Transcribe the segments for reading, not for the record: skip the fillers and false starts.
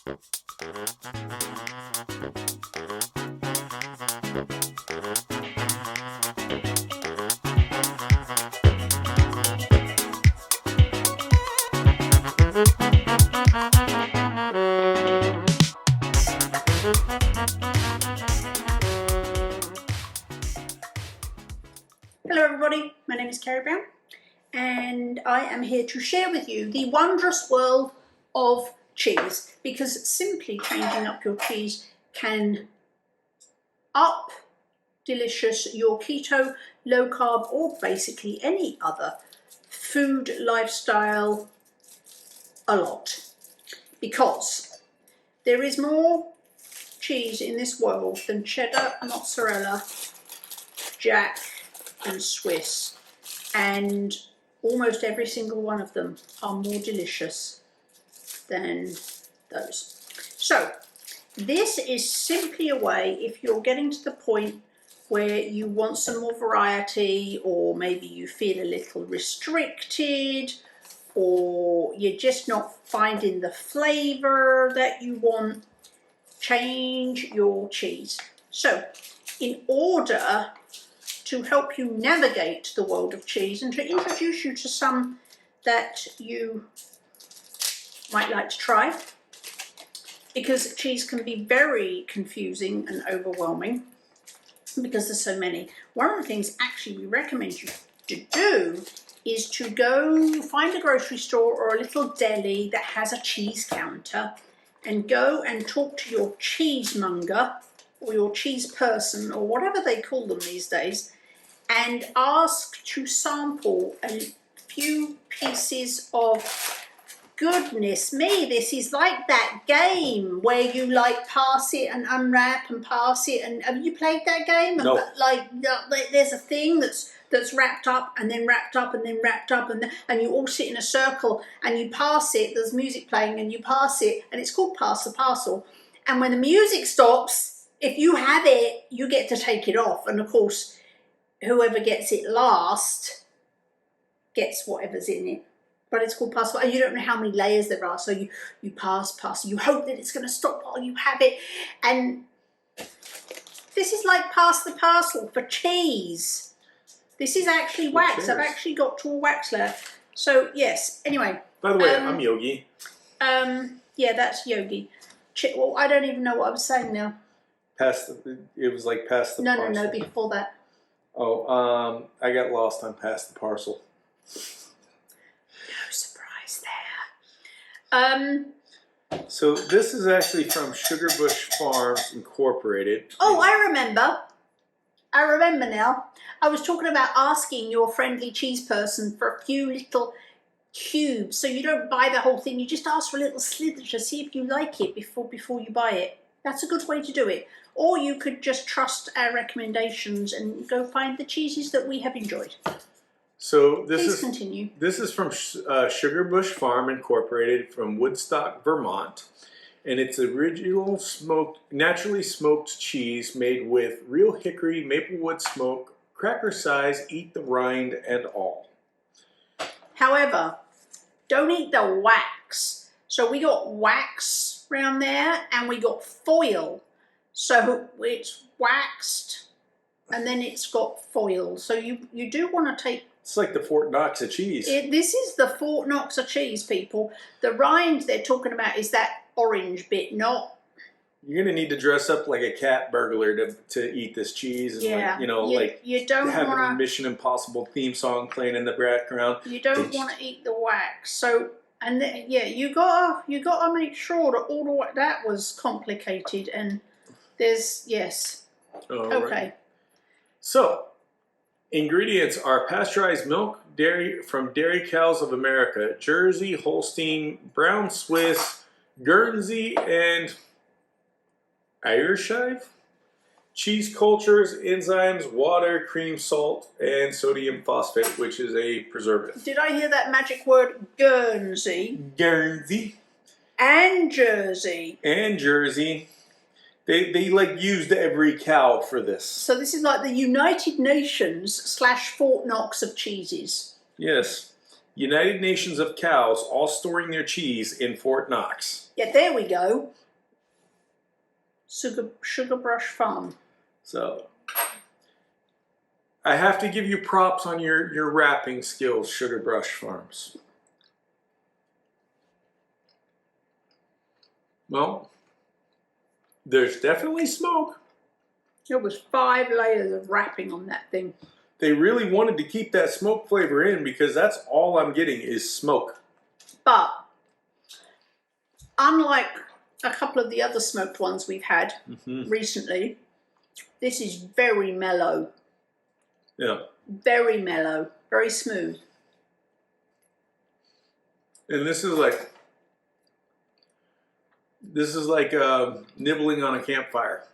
Hello everybody, my name is Carrie Brown and I am here to share with you the wondrous world of cheese, because simply changing up your cheese can up delicious your keto, low carb, or basically any other food lifestyle a lot, because there is more cheese in this world than cheddar, mozzarella, Jack and Swiss, and almost every single one of them are more delicious than those. So this is simply a way, if you're getting to the point where you want some more variety, or maybe you feel a little restricted, or you're just not finding the flavor that you want, change your cheese. So in order to help you navigate the world of cheese and to introduce you to some that you might like to try, because cheese can be very confusing and overwhelming because there's so many. One of the things actually we recommend you to do is to go find a grocery store or a little deli that has a cheese counter and go and talk to your cheesemonger or your cheese person or whatever they call them these days, and ask to sample a few pieces of, goodness me, this is like that game where you like pass it and unwrap and pass it, and have you played that game? No. Like there's a thing that's wrapped up and then wrapped up and then wrapped up, and you all sit in a circle and you pass it, there's music playing and you pass it, and it's called Pass the Parcel. And when the music stops, if you have it, you get to take it off, and of course whoever gets it last gets whatever's in it. But it's called pass, and you don't know how many layers there are, so you pass, you hope that it's going to stop while you have it. And this is like Pass the Parcel for cheese. This is actually wax. I've actually got to a wax layer. So yes, anyway. By the way, I'm Yogi. Yeah, that's Yogi. Well, I don't even know what I was saying now. It was like Pass the Parcel. No, before that. Oh, I got lost on Pass the Parcel. No surprise there. So this is actually from Sugarbrush Farms Incorporated. Oh, I remember. I remember now. I was talking about asking your friendly cheese person for a few little cubes. So you don't buy the whole thing. You just ask for a little slither to see if you like it before you buy it. That's a good way to do it. Or you could just trust our recommendations and go find the cheeses that we have enjoyed. So Please continue. This is from Sugarbrush Farm Incorporated from Woodstock, Vermont, and it's original naturally smoked cheese made with real hickory maplewood smoke, cracker size, eat the rind and all. However, don't eat the wax. So we got wax around there, and we got foil. So it's waxed, and then it's got foil. So you do want to take. It's like the Fort Knox of cheese. This is the Fort Knox of cheese, people. The rind they're talking about is that orange bit, not. You're gonna need to dress up like a cat burglar to eat this cheese, and yeah, you don't have a Mission Impossible theme song playing in the background. You don't want to eat the wax. So you gotta make sure that all that was complicated, and there's okay. Right. So, ingredients are pasteurized milk, dairy from Dairy Cows of America, Jersey, Holstein, Brown Swiss, Guernsey, and Ayrshire. Cheese cultures, enzymes, water, cream, salt, and sodium phosphate, which is a preservative. Did I hear that magic word, Guernsey? Guernsey. And Jersey. And Jersey. They like used every cow for this. So this is like the United Nations / Fort Knox of cheeses. Yes. United Nations of cows all storing their cheese in Fort Knox. Yeah, there we go. Sugarbrush Farm. So I have to give you props on your wrapping skills, Sugarbrush Farms. Well, there's definitely smoke. There was 5 layers of wrapping on that thing. They really wanted to keep that smoke flavor in because that's all I'm getting is smoke. But unlike a couple of the other smoked ones we've had recently, this is very mellow. Yeah. Very mellow, very smooth. And this is like nibbling on a campfire.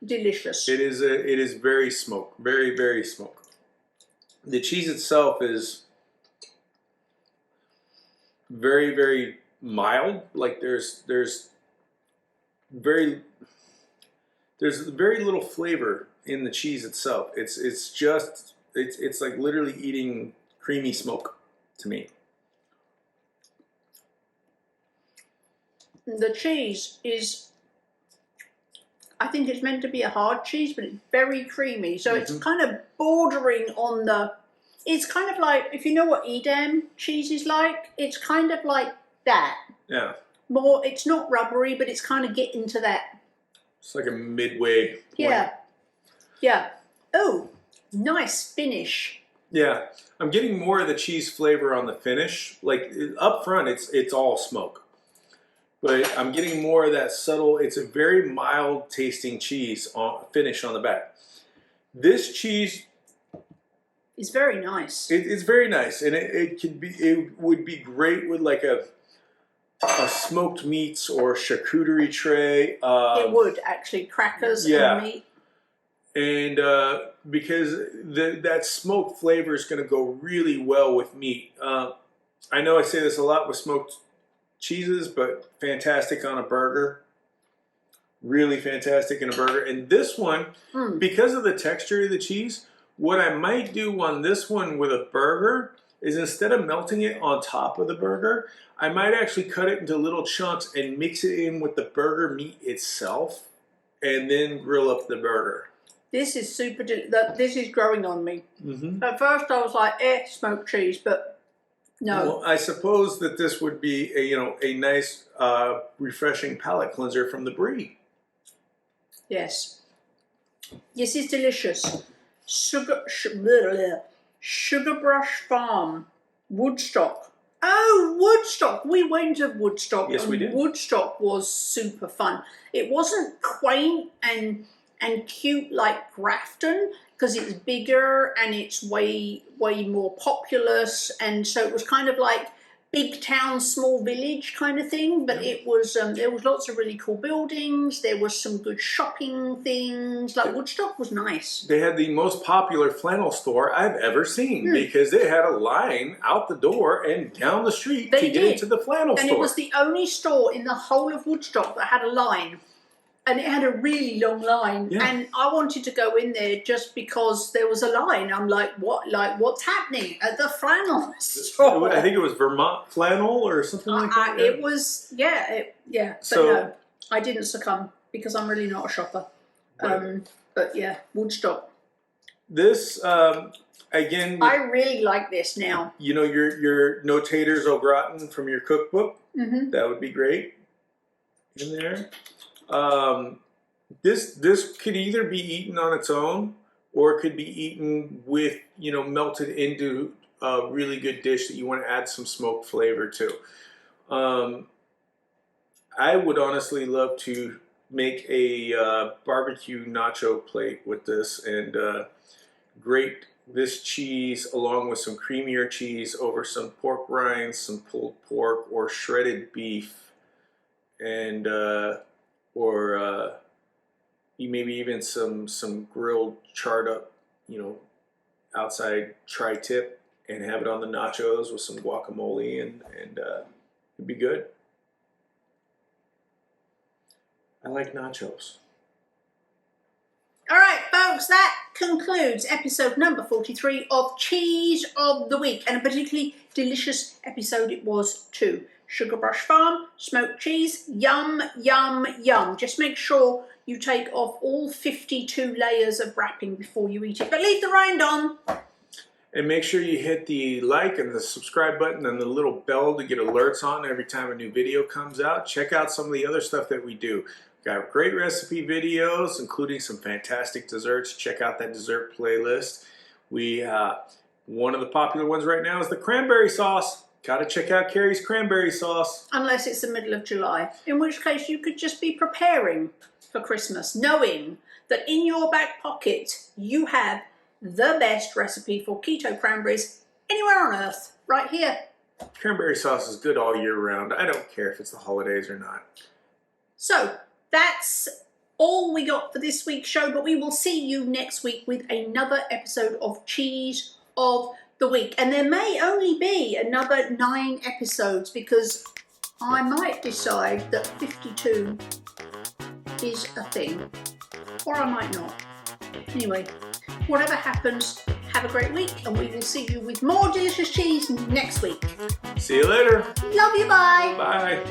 Delicious. It is very smoke, very, very smoke. The cheese itself is very, very mild. Like there's very little flavor in the cheese itself. It's like literally eating creamy smoke to me. The cheese is, I think it's meant to be a hard cheese, but it's very creamy. So it's kind of bordering on it's kind of like, if you know what Edam cheese is like, it's kind of like that. Yeah. More, it's not rubbery, but it's kind of getting to that. It's like a midway point. Yeah. Yeah. Oh, nice finish. Yeah. I'm getting more of the cheese flavor on the finish. Like up front, it's all smoke. But I'm getting more of that subtle, it's a very mild tasting cheese finish on the back. This cheese is very nice. It's very nice, and it would be great with like a smoked meats or charcuterie tray. It would actually, crackers and meat. And because that smoked flavor is going to go really well with meat. I know I say this a lot with smoked cheeses, but fantastic on a burger. Really fantastic in a burger. And this one, because of the texture of the cheese, what I might do on this one with a burger is instead of melting it on top of the burger, I might actually cut it into little chunks and mix it in with the burger meat itself and then grill up the burger. This is super, this is growing on me. At first I was like, smoked cheese, but no. Well, I suppose that this would be a nice, refreshing palate cleanser from the brie. Yes. This is delicious. Sugarbrush Farm, Woodstock. Oh, Woodstock. We went to Woodstock. Yes, we did. Woodstock was super fun. It wasn't quaint and cute like Grafton, because it's bigger and it's way more populous, and so it was kind of like big town, small village kind of thing. But it was there was lots of really cool buildings. There was some good shopping things. Like Woodstock was nice. They had the most popular flannel store I've ever seen because they had a line out the door and down the street to get into the flannel store. And it was the only store in the whole of Woodstock that had a line. And it had a really long line, and I wanted to go in there just because there was a line. I'm like, what? Like, what's happening at the flannel store? I think it was Vermont flannel or something like that. It was, But no, I didn't succumb because I'm really not a shopper. Right. But yeah, Woodstock. This again. I really like this now. You know your notators au gratin from your cookbook. That would be great in there. This could either be eaten on its own, or it could be eaten with, melted into a really good dish that you want to add some smoked flavor to. I would honestly love to make a barbecue nacho plate with this and grate this cheese along with some creamier cheese over some pork rinds, some pulled pork, or shredded beef, and or maybe even some grilled, charred up, outside tri-tip, and have it on the nachos with some guacamole, and it'd be good. I like nachos. All right, folks, that concludes episode number 43 of Cheese of the Week, and a particularly delicious episode it was too. Sugarbrush Farm Smoked Cheese, yum, yum, yum. Just make sure you take off all 52 layers of wrapping before you eat it, but leave the rind on. And make sure you hit the like and the subscribe button and the little bell to get alerts on every time a new video comes out. Check out some of the other stuff that we do. Got great recipe videos, including some fantastic desserts. Check out that dessert playlist. One of the popular ones right now is the cranberry sauce. Gotta check out Carrie's cranberry sauce. Unless it's the middle of July, in which case you could just be preparing for Christmas, knowing that in your back pocket you have the best recipe for keto cranberries anywhere on earth, right here. Cranberry sauce is good all year round. I don't care if it's the holidays or not. So that's all we got for this week's show, but we will see you next week with another episode of Cheese of the Week. And there may only be another 9 episodes because I might decide that 52 is a thing, or I might not. Anyway, whatever happens, have a great week, and we will see you with more delicious cheese next week. See you later. Love you, bye. Bye.